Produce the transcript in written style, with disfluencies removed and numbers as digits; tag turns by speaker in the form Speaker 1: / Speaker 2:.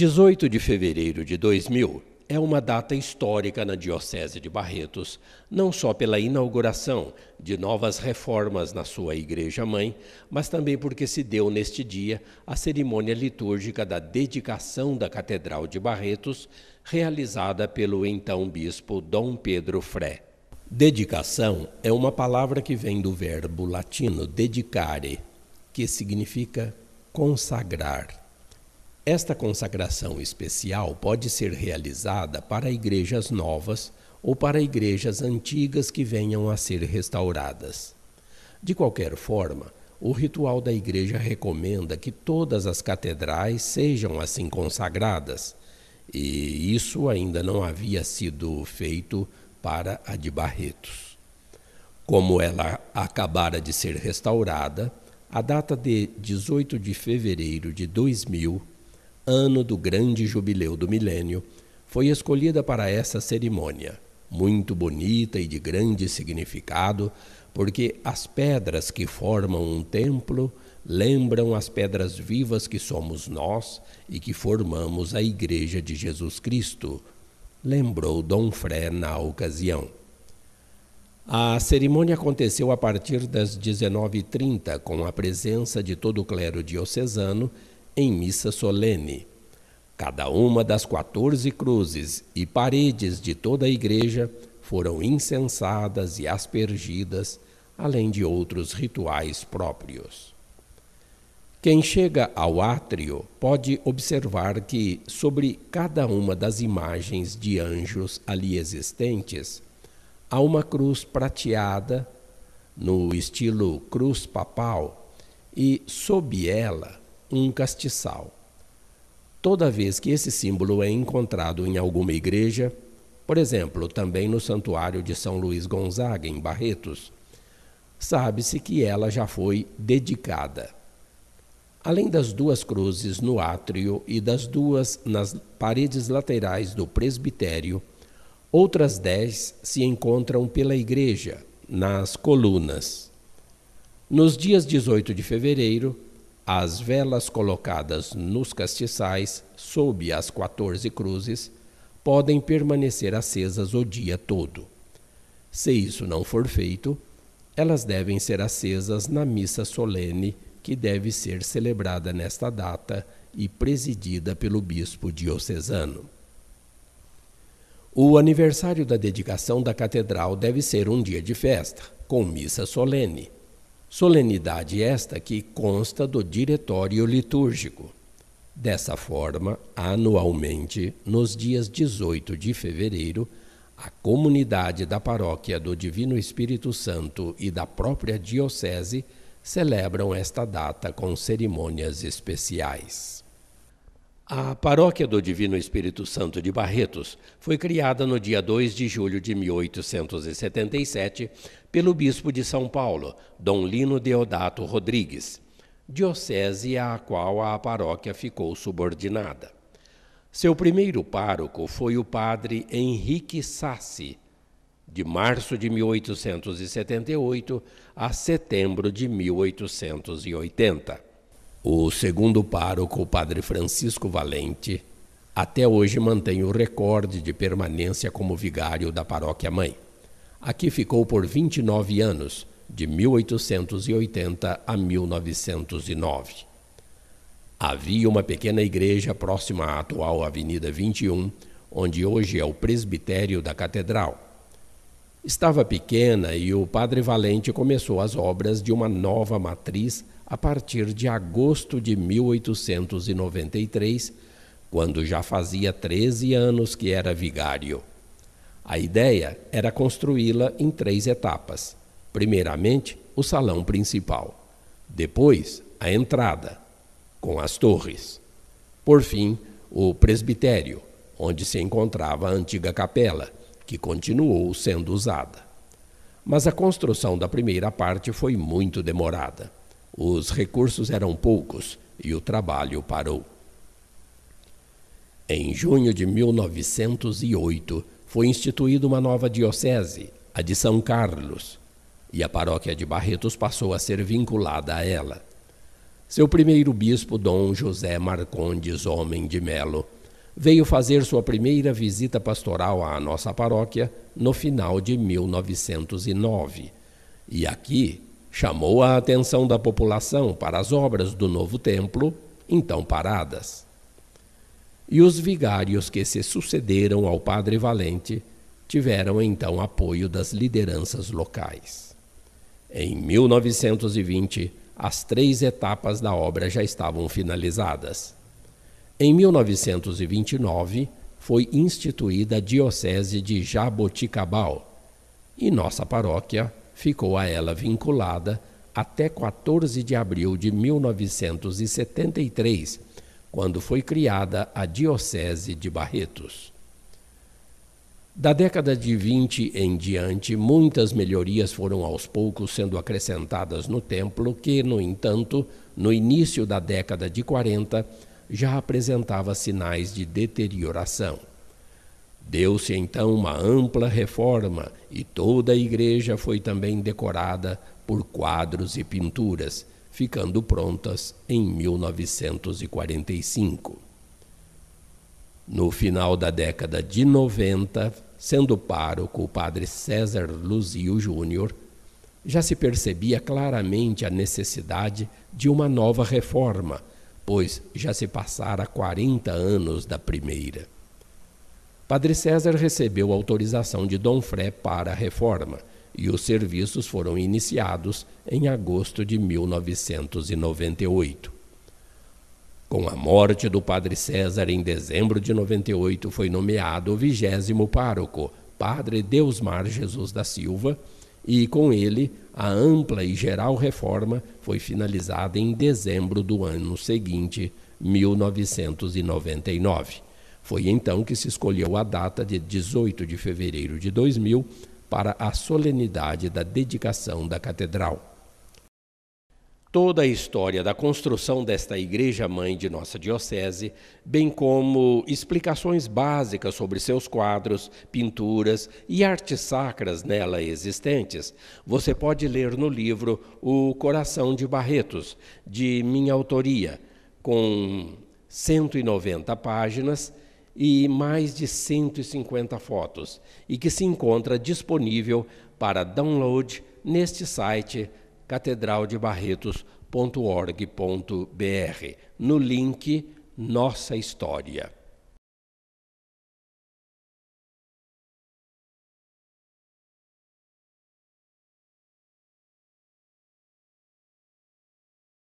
Speaker 1: 18 de fevereiro de 2000 é uma data histórica na Diocese de Barretos, não só pela inauguração de novas reformas na sua igreja-mãe, mas também porque se deu neste dia a cerimônia litúrgica da dedicação da Catedral de Barretos, realizada pelo então bispo Dom Pedro Fré. Dedicação é uma palavra que vem do verbo latino dedicare, que significa consagrar. Esta consagração especial pode ser realizada para igrejas novas ou para igrejas antigas que venham a ser restauradas. De qualquer forma, o ritual da igreja recomenda que todas as catedrais sejam assim consagradas, e isso ainda não havia sido feito para a de Barretos. Como ela acabara de ser restaurada, a data de 18 de fevereiro de 2000, ano do grande jubileu do milênio, foi escolhida para essa cerimônia, muito bonita e de grande significado, porque as pedras que formam um templo lembram as pedras vivas que somos nós e que formamos a Igreja de Jesus Cristo, lembrou Dom Fré na ocasião. A cerimônia aconteceu a partir das 19h30, com a presença de todo o clero diocesano em missa solene. Cada uma das 14 cruzes e paredes de toda a igreja foram incensadas e aspergidas, além de outros rituais próprios. Quem chega ao átrio pode observar que, sobre cada uma das imagens de anjos ali existentes, há uma cruz prateada, no estilo cruz papal, e, sob ela, um castiçal. Toda vez que esse símbolo é encontrado em alguma igreja, por exemplo, também no Santuário de São Luís Gonzaga, em Barretos, sabe-se que ela já foi dedicada. Além das 2 cruzes no átrio e das 2 nas paredes laterais do presbitério, outras 10 se encontram pela igreja, nas colunas. Nos dias 18 de fevereiro, as velas colocadas nos castiçais, sob as 14 cruzes, podem permanecer acesas o dia todo. Se isso não for feito, elas devem ser acesas na missa solene, que deve ser celebrada nesta data e presidida pelo bispo diocesano. O aniversário da dedicação da catedral deve ser um dia de festa, com missa solene. Solenidade esta que consta do diretório litúrgico. Dessa forma, anualmente, nos dias 18 de fevereiro, a comunidade da paróquia do Divino Espírito Santo e da própria diocese celebram esta data com cerimônias especiais. A Paróquia do Divino Espírito Santo de Barretos foi criada no dia 2 de julho de 1877 pelo bispo de São Paulo, Dom Lino Deodato Rodrigues, diocese à qual a paróquia ficou subordinada. Seu primeiro pároco foi o padre Henrique Sassi, de março de 1878 a setembro de 1880. O segundo pároco, o padre Francisco Valente, até hoje mantém o recorde de permanência como vigário da paróquia-mãe. Aqui ficou por 29 anos, de 1880 a 1909. Havia uma pequena igreja próxima à atual Avenida 21, onde hoje é o presbitério da catedral. Estava pequena e o padre Valente começou as obras de uma nova matriz a partir de agosto de 1893, quando já fazia 13 anos que era vigário. A ideia era construí-la em 3 etapas. Primeiramente, o salão principal. Depois, a entrada, com as torres. Por fim, o presbitério, onde se encontrava a antiga capela, que continuou sendo usada. Mas a construção da primeira parte foi muito demorada. Os recursos eram poucos e o trabalho parou. Em junho de 1908, foi instituída uma nova diocese, a de São Carlos, e a paróquia de Barretos passou a ser vinculada a ela. Seu primeiro bispo, Dom José Marcondes Homem de Melo, veio fazer sua primeira visita pastoral à nossa paróquia no final de 1909. E aqui chamou a atenção da população para as obras do novo templo, então paradas. E os vigários que se sucederam ao padre Valente tiveram então apoio das lideranças locais. Em 1920, as 3 etapas da obra já estavam finalizadas. Em 1929, foi instituída a Diocese de Jaboticabal e nossa paróquia ficou a ela vinculada até 14 de abril de 1973, quando foi criada a Diocese de Barretos. Da década de 20 em diante, muitas melhorias foram aos poucos sendo acrescentadas no templo, que, no entanto, no início da década de 40, já apresentava sinais de deterioração. Deu-se então uma ampla reforma e toda a igreja foi também decorada por quadros e pinturas, ficando prontas em 1945. No final da década de 90, sendo pároco o padre César Luzio Júnior, já se percebia claramente a necessidade de uma nova reforma, pois já se passara 40 anos da primeira. Padre César recebeu autorização de Dom Fré para a reforma e os serviços foram iniciados em agosto de 1998. Com a morte do padre César em dezembro de 98, foi nomeado o 20º pároco, padre Deusmar Jesus da Silva, e com ele a ampla e geral reforma foi finalizada em dezembro do ano seguinte, 1999. Foi então que se escolheu a data de 18 de fevereiro de 2000 para a solenidade da dedicação da catedral. Toda a história da construção desta igreja-mãe de nossa diocese, bem como explicações básicas sobre seus quadros, pinturas e artes sacras nela existentes, você pode ler no livro O Coração de Barretos, de minha autoria, com 190 páginas e mais de 150 fotos, e que se encontra disponível para download neste site catedraldebarretos.org.br, no link Nossa História.